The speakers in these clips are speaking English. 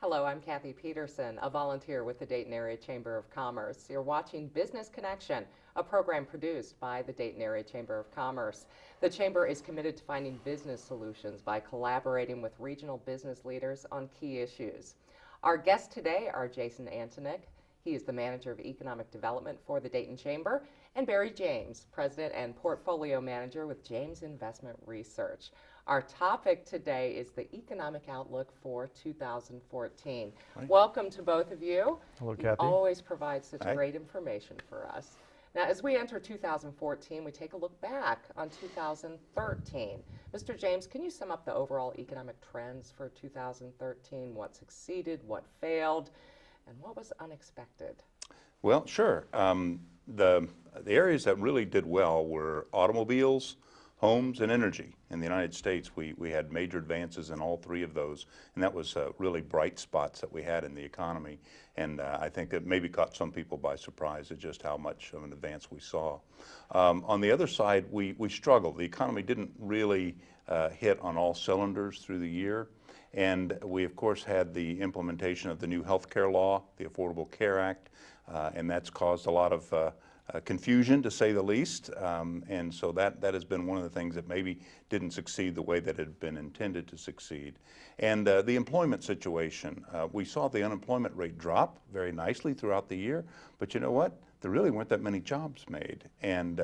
Hello, I'm Cathy Petersen, a volunteer with the Dayton Area Chamber of Commerce. You're watching Business Connection, a program produced by the Dayton Area Chamber of Commerce. The Chamber is committed to finding business solutions by collaborating with regional business leaders on key issues. Our guests today are Jason Antonick. He is the Manager of Economic Development for the Dayton Chamber, and Barry James, President and Portfolio Manager with James Investment Research. Our topic today is the economic outlook for 2014. Hi. Welcome to both of you. Hello, You Cathy. always provide such Hi. great information for us. Now, as we enter 2014, we take a look back on 2013. Mr. James, can you sum up the overall economic trends for 2013? What succeeded, what failed, and what was unexpected? Well, sure. The areas that really did well were automobiles, homes, and energy. In the United States, we had major advances in all three of those, and that was really bright spots that we had in the economy. And I think it maybe caught some people by surprise at just how much of an advance we saw. On the other side, we struggled. The economy didn't really hit on all cylinders through the year. And we, of course, had the implementation of the new health care law, the Affordable Care Act, and that's caused a lot of confusion, to say the least. And so that has been one of the things that maybe didn't succeed the way that it had been intended to succeed. And the employment situation, we saw the unemployment rate drop very nicely throughout the year, but you know what? There really weren't that many jobs made. And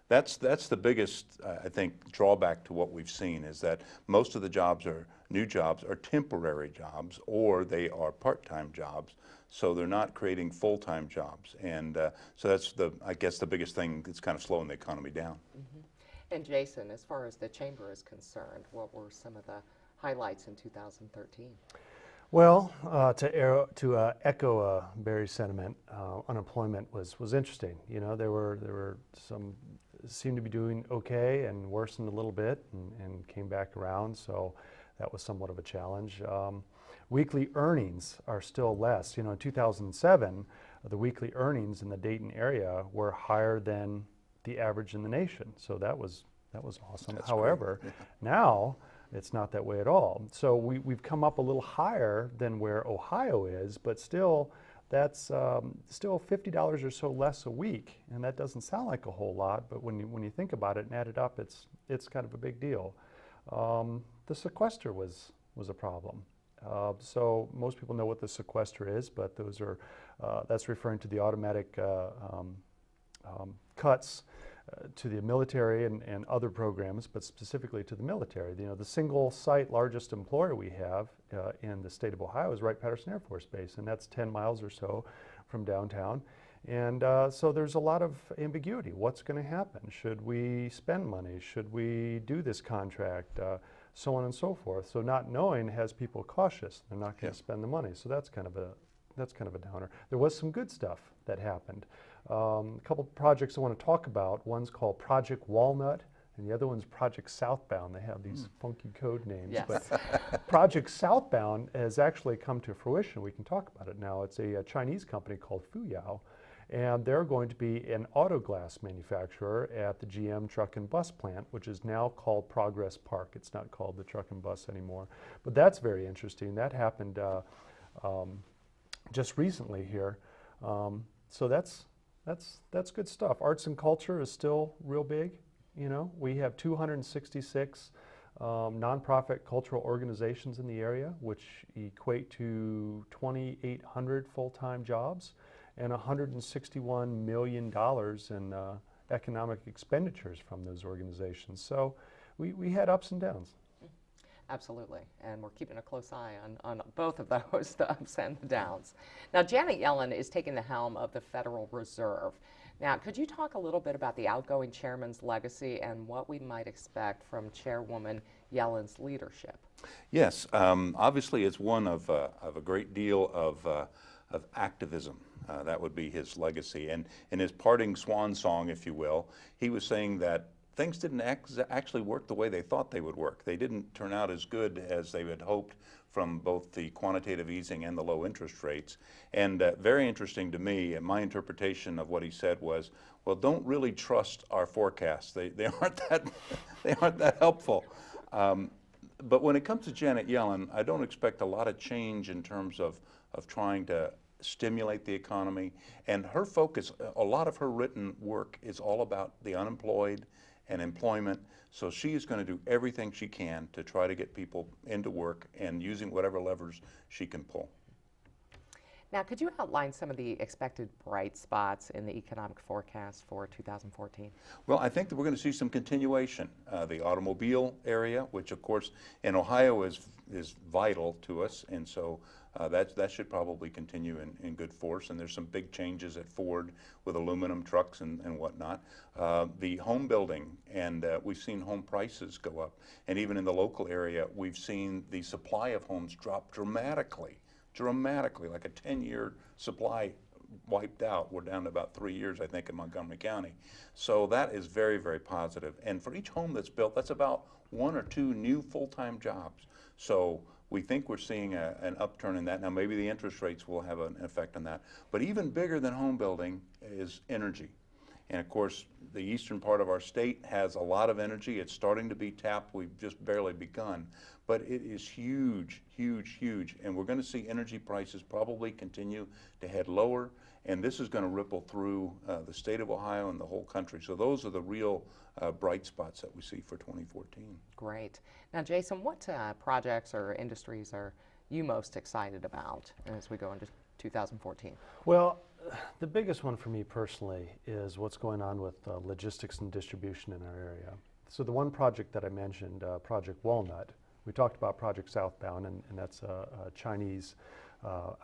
that's the biggest, I think, drawback to what we've seen, is that most of the jobs are new jobs are temporary jobs, or they are part-time jobs, so they're not creating full-time jobs. And so that's, I guess, the biggest thing that's kind of slowing the economy down. Mm-hmm. And Jason, as far as the Chamber is concerned, what were some of the highlights in 2013? Well, to echo Barry's sentiment, unemployment was interesting. You know, there were some seemed to be doing okay and worsened a little bit and came back around. So that was somewhat of a challenge. Weekly earnings are still less. You know, in 2007, the weekly earnings in the Dayton area were higher than the average in the nation. So that was awesome. That's However, now it's not that way at all. So we've come up a little higher than where Ohio is, but still that's still $50 or so less a week, and that doesn't sound like a whole lot, but when you think about it and add it up, it's kind of a big deal. The sequester was a problem. So most people know what the sequester is, but those are that's referring to the automatic cuts to the military and other programs, but specifically to the military. You know, the single site largest employer we have in the state of Ohio is Wright-Patterson Air Force Base, and that's 10 miles or so from downtown. And so there's a lot of ambiguity. What's going to happen? Should we spend money? Should we do this contract? So on and so forth. So not knowing has people cautious. They're not going to spend the money. So that's kind of a downer. There was some good stuff that happened. A couple of projects I want to talk about. One's called Project Walnut, and the other one's Project Southbound. They have these funky code names. Yes. But Project Southbound has actually come to fruition. We can talk about it now. It's a Chinese company called Fuyao, and they're going to be an auto glass manufacturer at the GM truck and bus plant, which is now called Progress Park. It's not called the truck and bus anymore. But that's very interesting. That happened just recently here. So that's good stuff. Arts and culture is still real big. You know, we have 266 nonprofit cultural organizations in the area, which equate to 2,800 full-time jobs and $161 million in economic expenditures from those organizations. So we had ups and downs. Absolutely, and we're keeping a close eye on both of those, the ups and the downs. Now, Janet Yellen is taking the helm of the Federal Reserve. Now, could you talk a little bit about the outgoing chairman's legacy and what we might expect from Chairwoman Yellen's leadership? Yes, obviously it's one of a great deal of activism. That would be his legacy. And in his parting swan song, if you will, he was saying that things didn't actually work the way they thought they would work. They didn't turn out as good as they had hoped from both the quantitative easing and the low interest rates. And very interesting to me, and my interpretation of what he said was, well, don't really trust our forecasts. They aren't that helpful. But when it comes to Janet Yellen, I don't expect a lot of change in terms of trying to stimulate the economy. And her focus, a lot of her written work is all about the unemployed and employment. So she is going to do everything she can to try to get people into work and using whatever levers she can pull. Now, could you outline some of the expected bright spots in the economic forecast for 2014? Well, I think that we're going to see some continuation. The automobile area, which of course in Ohio is vital to us, and so that should probably continue in good force. And there's some big changes at Ford with aluminum trucks and whatnot. The home building, and we've seen home prices go up. And even in the local area, we've seen the supply of homes drop dramatically, like a 10-year supply wiped out. We're down to about 3 years, I think, in Montgomery County. So that is very, very positive. And for each home that's built, that's about 1 or 2 new full-time jobs. So we think we're seeing an upturn in that. Now, maybe the interest rates will have an effect on that. But even bigger than home building is energy. And of course, the eastern part of our state has a lot of energy. It's starting to be tapped. We've just barely begun. But it is huge, huge, huge. And we're going to see energy prices probably continue to head lower. And this is going to ripple through the state of Ohio and the whole country. So those are the real bright spots that we see for 2014. Great. Now, Jason, what projects or industries are you most excited about as we go into 2014? Well, the biggest one for me personally is what's going on with logistics and distribution in our area. So the one project that I mentioned, Project Walnut, we talked about Project Southbound, and that's a Chinese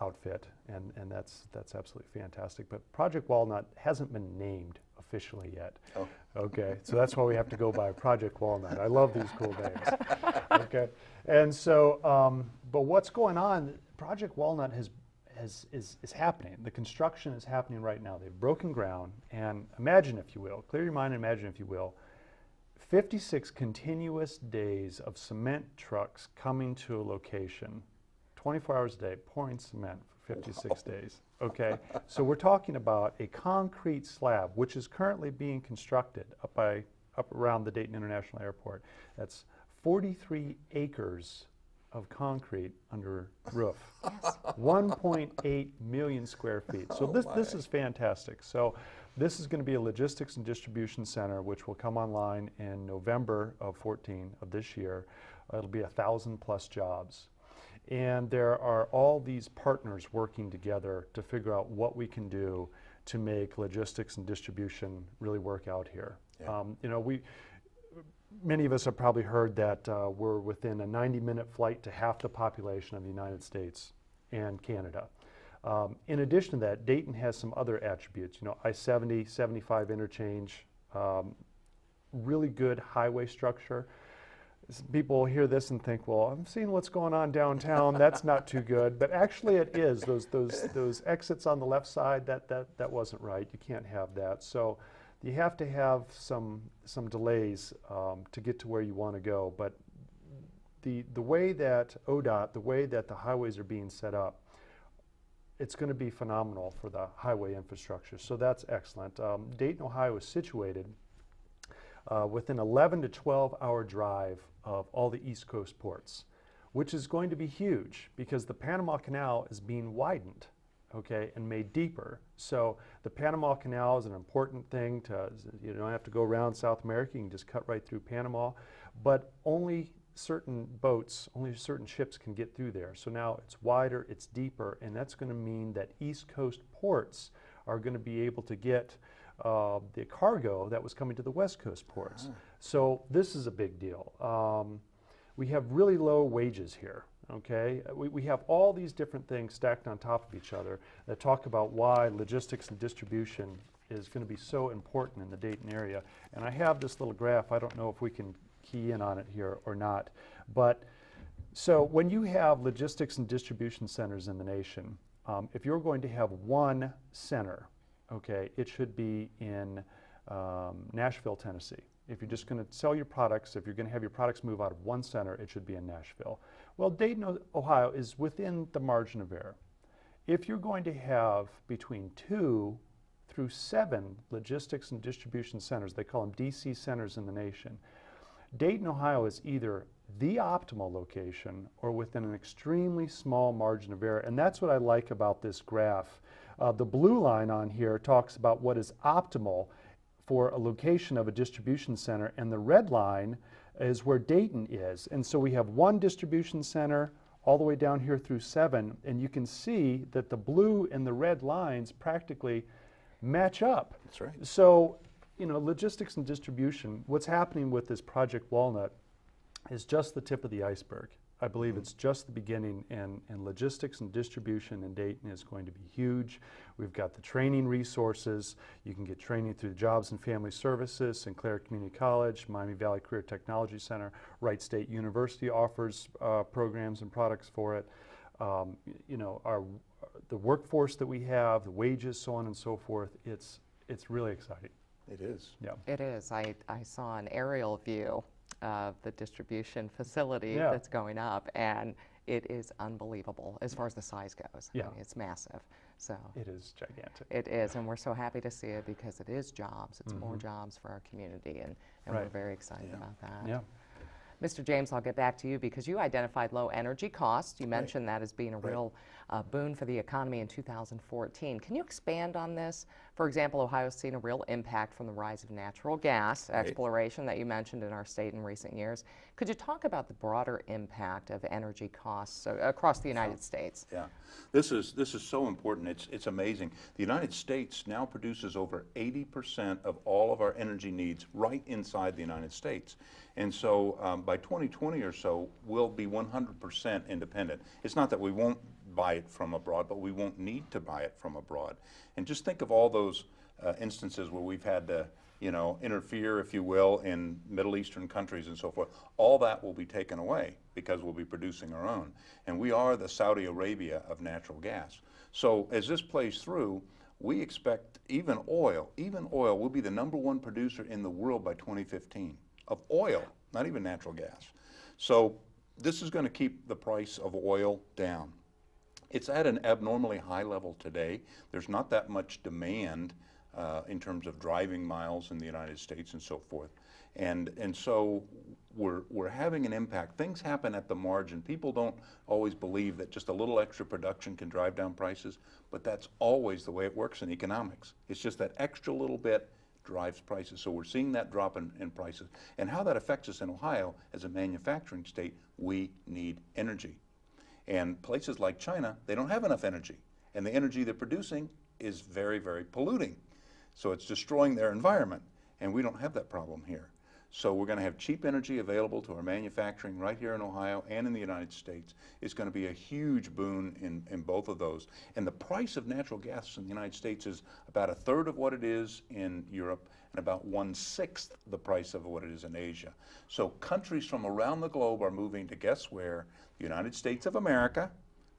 outfit, and that's absolutely fantastic. But Project Walnut hasn't been named officially yet. Oh. Okay, so that's why we have to go by Project Walnut. I love these cool names. Okay, and so, but what's going on? Project Walnut is happening. The construction is happening right now. They've broken ground, and imagine, if you will, clear your mind and imagine, if you will, 56 continuous days of cement trucks coming to a location, 24 hours a day, pouring cement for 56 days. Okay, so we're talking about a concrete slab, which is currently being constructed up around the Dayton International Airport. That's 43 acres of concrete under roof. Yes. 1.8 million square feet. So this is fantastic. So this is going to be a logistics and distribution center which will come online in November of 14 of this year. It'll be 1,000+ jobs. And there are all these partners working together to figure out what we can do to make logistics and distribution really work out here. Yeah. You know, many of us have probably heard that we're within a 90-minute flight to half the population of the United States and Canada. In addition to that, Dayton has some other attributes. You know, I-70, 75 interchange, really good highway structure. People hear this and think, well, I'm seeing what's going on downtown. That's not too good. But actually, it is. Those exits on the left side, that wasn't right. You can't have that. So you have to have some delays to get to where you want to go. But the way that ODOT, the way that the highways are being set up, it's going to be phenomenal for the highway infrastructure. So that's excellent. Dayton, Ohio is situated within 11 to 12-hour drive of all the East Coast ports, which is going to be huge because the Panama Canal is being widened, okay, and made deeper. So the Panama Canal is an important thing you don't have to go around South America, you can just cut right through Panama, but only certain boats, only certain ships can get through there. So now it's wider, it's deeper, and that's going to mean that East Coast ports are going to be able to get the cargo that was coming to the West Coast ports. So this is a big deal. We have really low wages here, okay? We have all these different things stacked on top of each other that talk about why logistics and distribution is going to be so important in the Dayton area. And I have this little graph. I don't know if we can key in on it here or not. But so when you have logistics and distribution centers in the nation, if you're going to have one center, okay, it should be in Nashville, Tennessee. If you're just going to sell your products, if you're going to have your products move out of one center, it should be in Nashville. Well, Dayton, Ohio is within the margin of error. If you're going to have between 2 through 7 logistics and distribution centers, they call them DC centers in the nation, Dayton, Ohio is either the optimal location or within an extremely small margin of error. And that's what I like about this graph. The blue line on here talks about what is optimal for a location of a distribution center, and the red line is where Dayton is. And so we have one distribution center all the way down here through 7, and you can see that the blue and the red lines practically match up. That's right. So, you know, logistics and distribution, what's happening with this Project Walnut is just the tip of the iceberg. I believe it's just the beginning, and logistics and distribution in Dayton is going to be huge. We've got the training resources. You can get training through the Jobs and Family Services, Sinclair Community College, Miami Valley Career Technology Center, Wright State University offers programs and products for it. You know, the workforce that we have, the wages, so on and so forth, it's really exciting. It is. Yeah. It is. I saw an aerial view of the distribution facility Yeah. that's going up, and it is unbelievable as far as the size goes. I Yeah. mean, it's massive. So It is gigantic. it is, and we're so happy to see it because it is jobs. It's more jobs for our community, and we're Right. very excited about that. Yeah. Mr. James, I'll get back to you because you identified low energy costs. You mentioned that as being a real boon for the economy in 2014. Can you expand on this? For example, Ohio's seen a real impact from the rise of natural gas exploration that you mentioned in our state in recent years. Could you talk about the broader impact of energy costs across the United States? Yeah, this is so important. It's amazing. The United States now produces over 80% of all of our energy needs right inside the United States, and so by 2020 or so, we'll be 100% independent. It's not that we won't buy it from abroad, but we won't need to buy it from abroad. And just think of all those instances where we've had to, you know, interfere, if you will, in Middle Eastern countries and so forth. All that will be taken away because we'll be producing our own. And we are the Saudi Arabia of natural gas. So as this plays through, we expect even oil will be the #1 producer in the world by 2015 of oil, not even natural gas. So this is going to keep the price of oil down. It's at an abnormally high level today. There's not that much demand in terms of driving miles in the United States and so forth. And so we're having an impact. Things happen at the margin. People don't always believe that just a little extra production can drive down prices, but that's always the way it works in economics. It's just that extra little bit drives prices. So we're seeing that drop in prices. And how that affects us in Ohio as a manufacturing state, we need energy. And places like China, they don't have enough energy. And the energy they're producing is very, very polluting. So it's destroying their environment. And we don't have that problem here. So we're going to have cheap energy available to our manufacturing right here in Ohio and in the United States. It's going to be a huge boon in both of those. And the price of natural gas in the United States is about 1/3 of what it is in Europe and about 1/6 the price of what it is in Asia. So countries from around the globe are moving to guess where? The United States of America,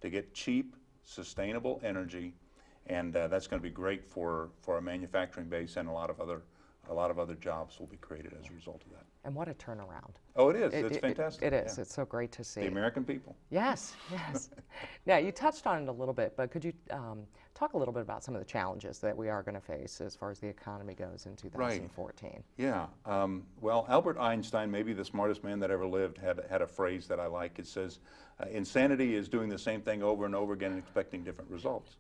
to get cheap, sustainable energy. And that's going to be great for our manufacturing base, and a lot of other jobs will be created as a result of that. And what a turnaround. Oh, it is. It's fantastic. It is. Yeah. It's so great to see. The American people. Yes, yes. Now, you touched on it a little bit, but could you talk a little bit about some of the challenges that we are going to face as far as the economy goes in 2014? Yeah. Well, Albert Einstein, maybe the smartest man that ever lived, had a phrase that I like. It says, insanity is doing the same thing over and over again and expecting different results.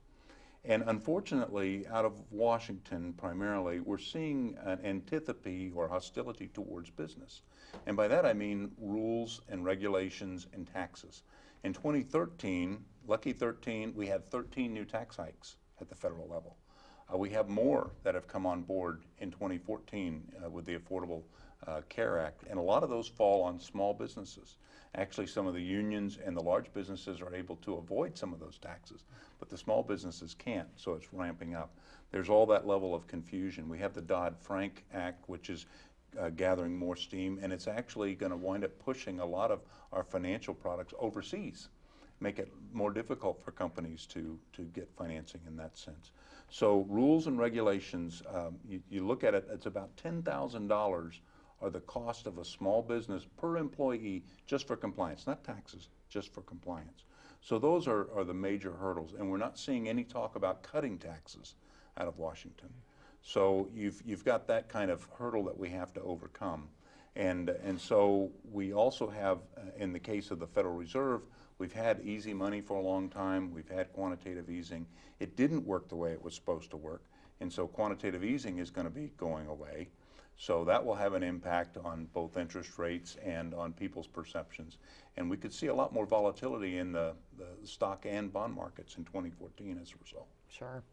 And unfortunately, out of Washington primarily, we're seeing an antipathy or hostility towards business. And by that I mean rules and regulations and taxes. In 2013, lucky 13, we had 13 new tax hikes at the federal level. We have more that have come on board in 2014 with the Affordable Care Act, and a lot of those fall on small businesses. Actually, some of the unions and the large businesses are able to avoid some of those taxes, but the small businesses can't, so it's ramping up. There's all that level of confusion. We have the Dodd-Frank Act, which is gathering more steam, and it's actually going to wind up pushing a lot of our financial products overseas, make it more difficult for companies to get financing in that sense. So rules and regulations, you look at it, it's about $10,000 are the cost of a small business per employee just for compliance, not taxes, just for compliance. So those are the major hurdles, and we're not seeing any talk about cutting taxes out of Washington. So you've got that kind of hurdle that we have to overcome. And so we also have, in the case of the Federal Reserve, we've had easy money for a long time. We've had quantitative easing. It didn't work the way it was supposed to work. And so quantitative easing is going to be going away. So that will have an impact on both interest rates and on people's perceptions. And we could see a lot more volatility in the stock and bond markets in 2014 as a result. Sure.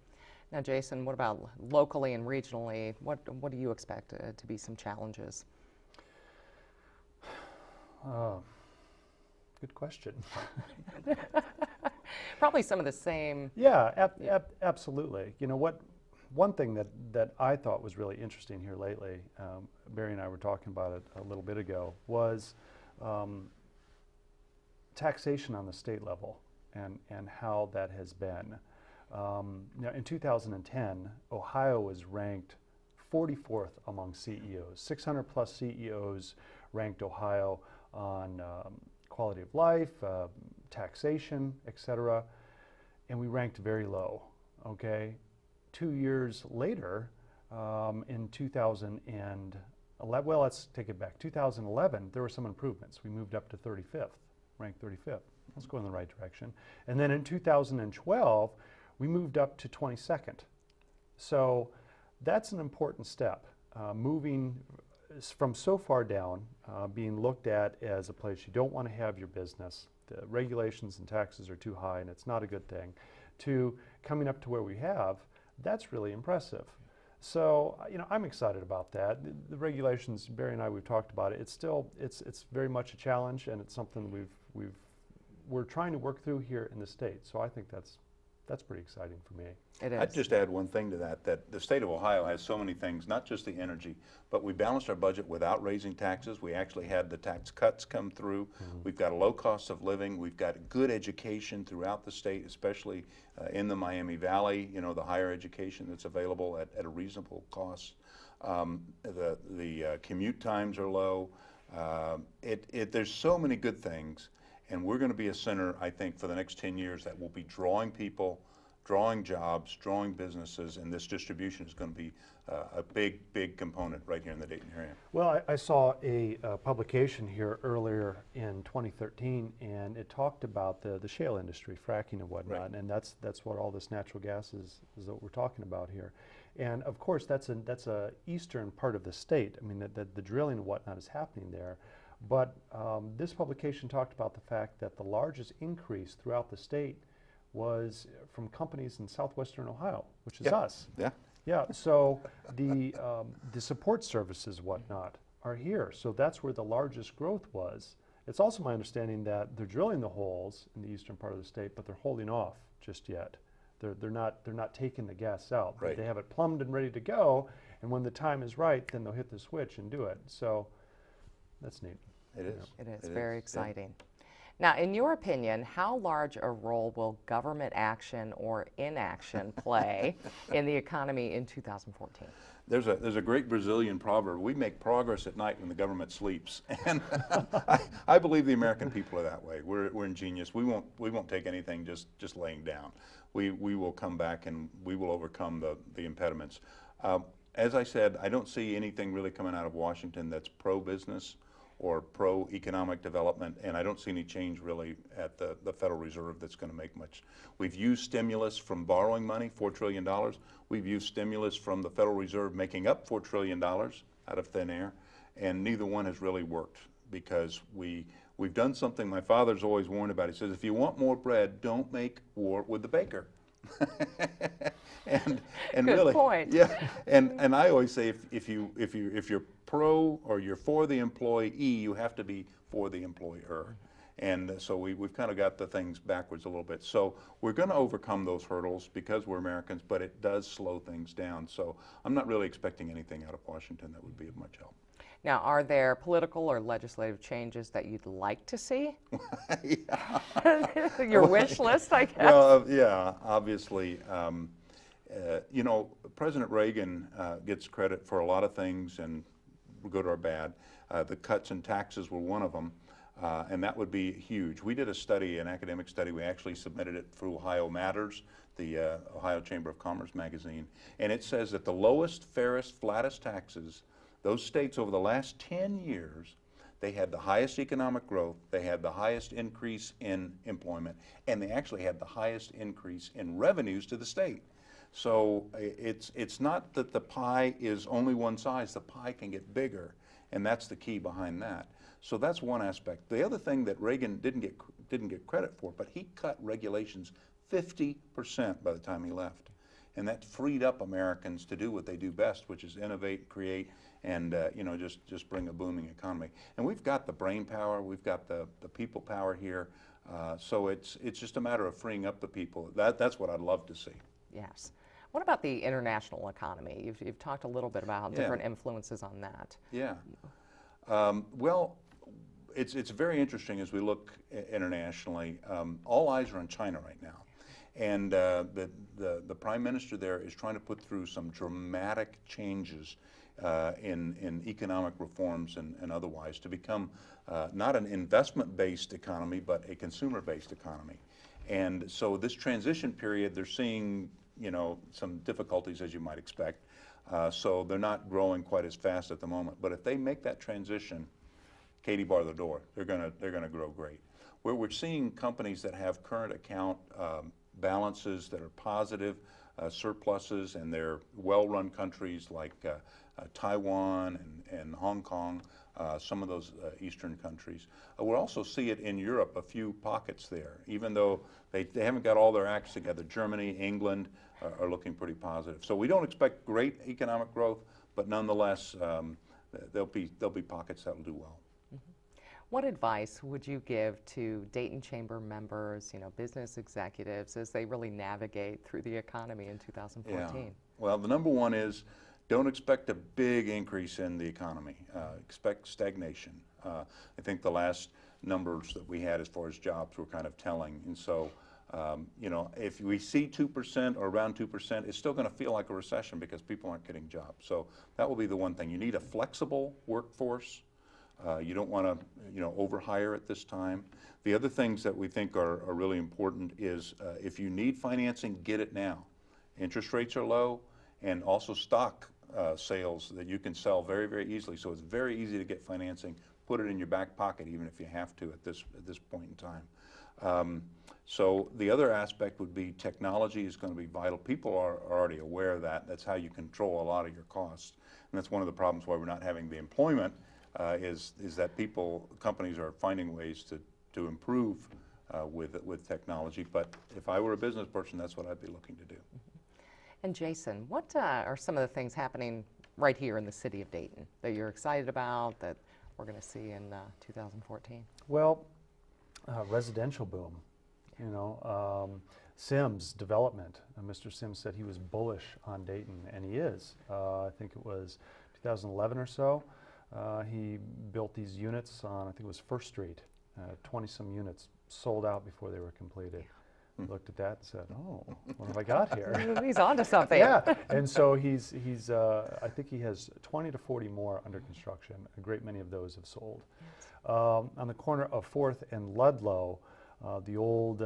Now, Jason, what about locally and regionally? What do you expect to be some challenges? Good question. Probably some of the same. Yeah, absolutely. You know what? One thing that I thought was really interesting here lately, Barry and I were talking about it a little bit ago, was taxation on the state level and how that has been. Now, in 2010, Ohio was ranked 44th among CEOs. 600 plus CEOs ranked Ohio on quality of life, taxation, etc. And we ranked very low, okay? 2 years later, in 2011, well, let's take it back. 2011, there were some improvements. We moved up to 35th, ranked 35th. Let's go in the right direction. And then in 2012, we moved up to 22nd. So that's an important step, moving from so far down, being looked at as a place you don't want to have your business. The regulations and taxes are too high and it's not a good thing, to coming up to where we have. That's really impressive. So, you know, I'm excited about that. The regulations, Barry and I, we've talked about it. It's still, it's very much a challenge, and it's something we're trying to work through here in the state. So I think that's pretty exciting for me. It is. I'd just add one thing to that the state of Ohio has so many things, not just the energy, but we balanced our budget without raising taxes. We actually had the tax cuts come through. We've got a low cost of living. We've got good education throughout the state, especially in the Miami Valley, you know, the higher education that's available at a reasonable cost. The commute times are low. There's so many good things, and we're going to be a center, I think, for the next 10 years that will be drawing people, drawing jobs, drawing businesses, and this distribution is going to be a big component right here in the Dayton area. Well, I saw a publication here earlier in 2013, and it talked about the shale industry, fracking and whatnot, Right. and that's what all this natural gas is what we're talking about here. And of course, that's a eastern part of the state. I mean, the drilling and whatnot is happening there. But this publication talked about the fact that the largest increase throughout the state was from companies in southwestern Ohio, which is us. Yeah. Yeah, so the support services, whatnot, are here. So that's where the largest growth was. It's also my understanding that they're drilling the holes in the eastern part of the state, but they're holding off just yet. They're not taking the gas out. Right. They have it plumbed and ready to go, and when the time is right, then they'll hit the switch and do it. So that's neat. It is. It is very exciting. Now, in your opinion, how large a role will government action or inaction play in the economy in 2014? There's a great Brazilian proverb: we make progress at night when the government sleeps. And I believe the American people are that way. We're ingenious. We won't take anything just laying down. We will come back and we will overcome the impediments. As I said, I don't see anything really coming out of Washington that's pro-business or pro-economic development, and I don't see any change really at the Federal Reserve that's going to make much. We've used stimulus from borrowing money, $4 trillion. We've used stimulus from the Federal Reserve making up $4 trillion out of thin air, and neither one has really worked because we've done something my father's always warned about. He says, if you want more bread, don't make war with the baker. and Good really, point. yeah. And I always say if you're pro or you're for the employee, you have to be for the employer. And so we've kind of got the things backwards a little bit. So we're going to overcome those hurdles because we're Americans, but it does slow things down. So I'm not really expecting anything out of Washington that would be of much help. Now, are there political or legislative changes that you'd like to see? Your wish list, I guess. Well, yeah, obviously. You know, President Reagan gets credit for a lot of things, and good or bad. The cuts in taxes were one of them, and that would be huge. We did a study, an academic study. We actually submitted it through Ohio Matters, the Ohio Chamber of Commerce magazine, and it says that the lowest, fairest, flattest taxes Those states over the last 10 years, they had the highest economic growth, they had the highest increase in employment, and they actually had the highest increase in revenues to the state. So it's not that the pie is only one size, the pie can get bigger, and that's the key behind that. So that's one aspect. The other thing that Reagan didn't get credit for, but he cut regulations 50% by the time he left. And that freed up Americans to do what they do best, which is innovate, create, and you know, just bring a booming economy. And we've got the brain power, we've got the people power here, so it's just a matter of freeing up the people. That's what I'd love to see. Yes. What about the international economy? You've talked a little bit about different influences on that. Yeah. Well, it's very interesting as we look internationally. All eyes are on China right now. And the Prime Minister there is trying to put through some dramatic changes in economic reforms and otherwise to become not an investment-based economy, but a consumer-based economy. And so this transition period, they're seeing, you know, some difficulties, as you might expect. So they're not growing quite as fast at the moment. But if they make that transition, Katie bar the door, they're gonna grow great. Where we're seeing companies that have current account balances that are positive, surpluses, and they're well-run countries like Taiwan and Hong Kong, some of those eastern countries. We'll also see it in Europe, a few pockets there, even though they haven't got all their acts together. Germany, England are looking pretty positive. So we don't expect great economic growth, but nonetheless, there'll be pockets that'll do well. What advice would you give to Dayton Chamber members, you know, business executives, as they really navigate through the economy in 2014? Yeah. Well, the number one is don't expect a big increase in the economy. Expect stagnation. I think the last numbers that we had as far as jobs were kind of telling. And so, you know, if we see 2% or around 2%, it's still going to feel like a recession because people aren't getting jobs. So that will be the one thing. You need a flexible workforce. You don't want to, you know, overhire at this time. The other things that we think are really important is if you need financing, get it now. Interest rates are low, and also stock sales that you can sell very, very easily. So it's very easy to get financing. Put it in your back pocket, even if you have to at this point in time. So the other aspect would be technology is going to be vital. People are already aware of that. That's how you control a lot of your costs, and that's one of the problems why we're not having the employment. Is that companies are finding ways to improve with technology. But if I were a business person, that's what I'd be looking to do. And Jason, what are some of the things happening right here in the city of Dayton that you're excited about that we're going to see in 2014? Well, residential boom, you know, Sims development. Mr. Sims said he was bullish on Dayton, and he is. I think it was 2011 or so. He built these units on, I think it was First Street, 20-some units sold out before they were completed. Looked at that and said, "Oh, what have I got here?" He's on to something. Yeah, and so he's I think he has 20 to 40 more under construction. A great many of those have sold. On the corner of 4th and Ludlow, the old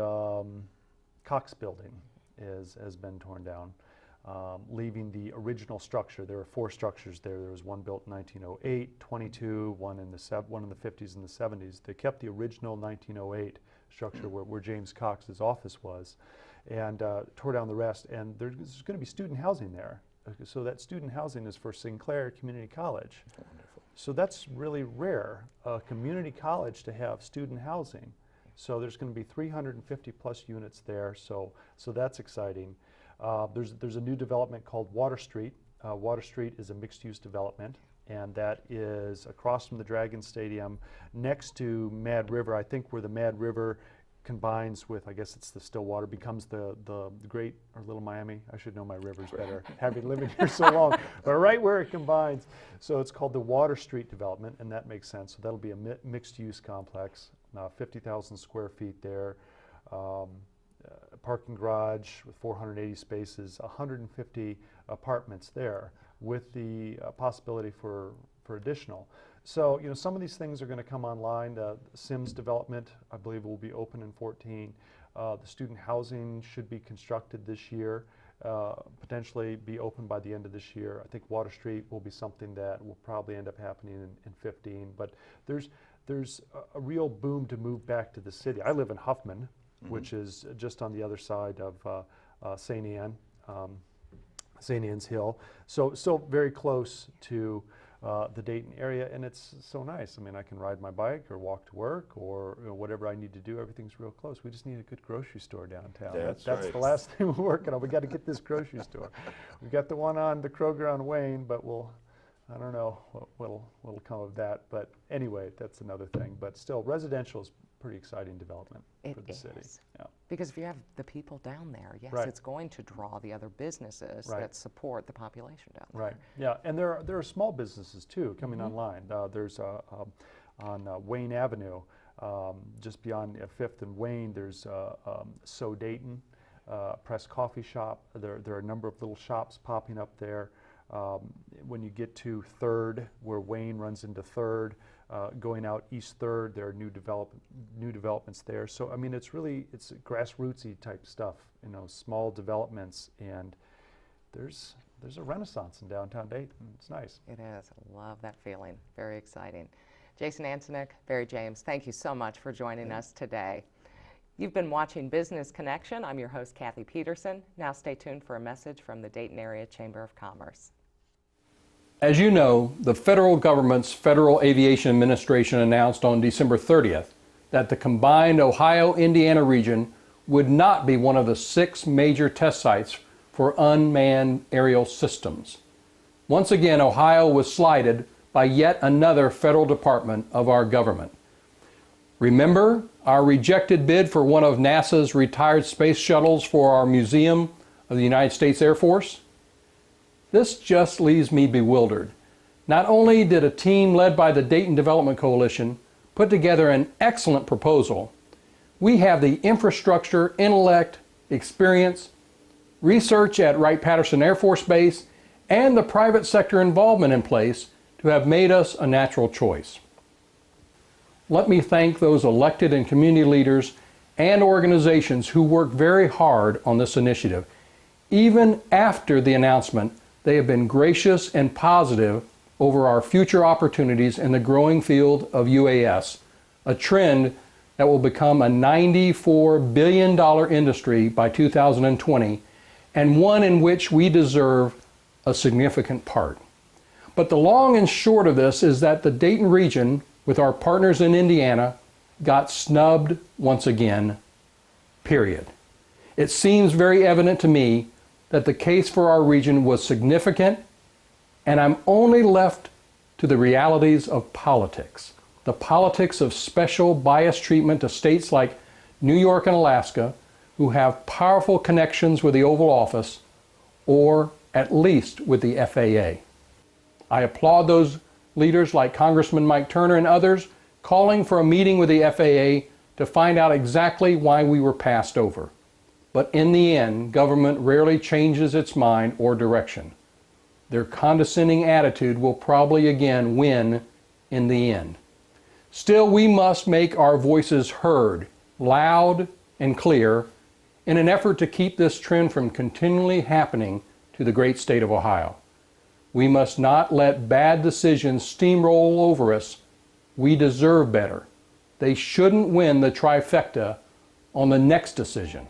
Cox building has been torn down, leaving the original structure. There were 4 structures there. There was one built in 1908, 22, one in the 50s and the 70s. They kept the original 1908 structure where James Cox's office was, and tore down the rest. And there's going to be student housing there. So that student housing is for Sinclair Community College. Wonderful. So that's really rare, a community college to have student housing. So there's going to be 350 plus units there. So that's exciting. There's a new development called Water Street. Water Street is a mixed-use development, and that is across from the Dragon Stadium, next to Mad River. I think where the Mad River combines with, I guess it's the Stillwater, becomes the great, or Little Miami. I should know my rivers better, having lived here so long. But right where it combines. So it's called the Water Street development, and that makes sense. So that'll be a mixed-use complex, 50,000 square feet there. Parking garage with 480 spaces, 150 apartments there, with the possibility for additional. So, you know, some of these things are going to come online. The Sims development, I believe, will be open in 2014. The student housing should be constructed this year. potentially be open by the end of this year. I think Water Street will be something that will probably end up happening in 15. But there's a real boom to move back to the city. I live in Huffman, which is just on the other side of St. Anne's Hill. So still very close to the Dayton area, and it's so nice. I mean, I can ride my bike or walk to work or whatever I need to do. Everything's real close. We just need a good grocery store downtown. That's That's right. the last thing we're working on. We got to get this grocery store. We got the one on the Kroger on Wayne, but I don't know what'll come of that. But anyway, that's another thing. But still, residential is pretty exciting development for the city. Yeah. Because if you have the people down there, yes, Right. it's going to draw the other businesses Right. that support the population down there. Right. Yeah, and there are small businesses too coming online. There's on Wayne Avenue, just beyond 5th and Wayne. There's So Dayton, Press Coffee Shop. There are a number of little shops popping up there. When you get to 3rd, where Wayne runs into 3rd, going out East 3rd, there are new developments there. So I mean, it's grassrootsy type stuff, small developments, and there's a renaissance in downtown Dayton. It's nice. It is. I love that feeling. Very exciting. Jason Antonick, Barry James, thank you so much for joining us today. You've been watching Business Connection. I'm your host, Cathy Petersen. Now stay tuned for a message from the Dayton Area Chamber of Commerce. As you know, the federal government's Federal Aviation Administration announced on December 30th that the combined Ohio-Indiana region would not be one of the 6 major test sites for unmanned aerial systems. Once again, Ohio was slighted by yet another federal department of our government. Remember our rejected bid for one of NASA's retired space shuttles for our Museum of the United States Air Force? This just leaves me bewildered. Not only did a team led by the Dayton Development Coalition put together an excellent proposal, we have the infrastructure, intellect, experience, research at Wright-Patterson Air Force Base, and the private sector involvement in place to have made us a natural choice. Let me thank those elected and community leaders and organizations who worked very hard on this initiative. Even after the announcement, they have been gracious and positive over our future opportunities in the growing field of UAS, a trend that will become a $94 billion industry by 2020, and one in which we deserve a significant part. But the long and short of this is that the Dayton region, with our partners in Indiana, got snubbed once again, period. It seems very evident to me that the case for our region was significant, and I'm only left to the realities of politics. The politics of special bias treatment to states like New York and Alaska, who have powerful connections with the Oval Office, or at least with the FAA. I applaud those leaders like Congressman Mike Turner and others calling for a meeting with the FAA to find out exactly why we were passed over. But in the end, government rarely changes its mind or direction. Their condescending attitude will probably again win in the end. Still, we must make our voices heard, loud and clear, in an effort to keep this trend from continually happening to the great state of Ohio. We must not let bad decisions steamroll over us. We deserve better. They shouldn't win the trifecta on the next decision.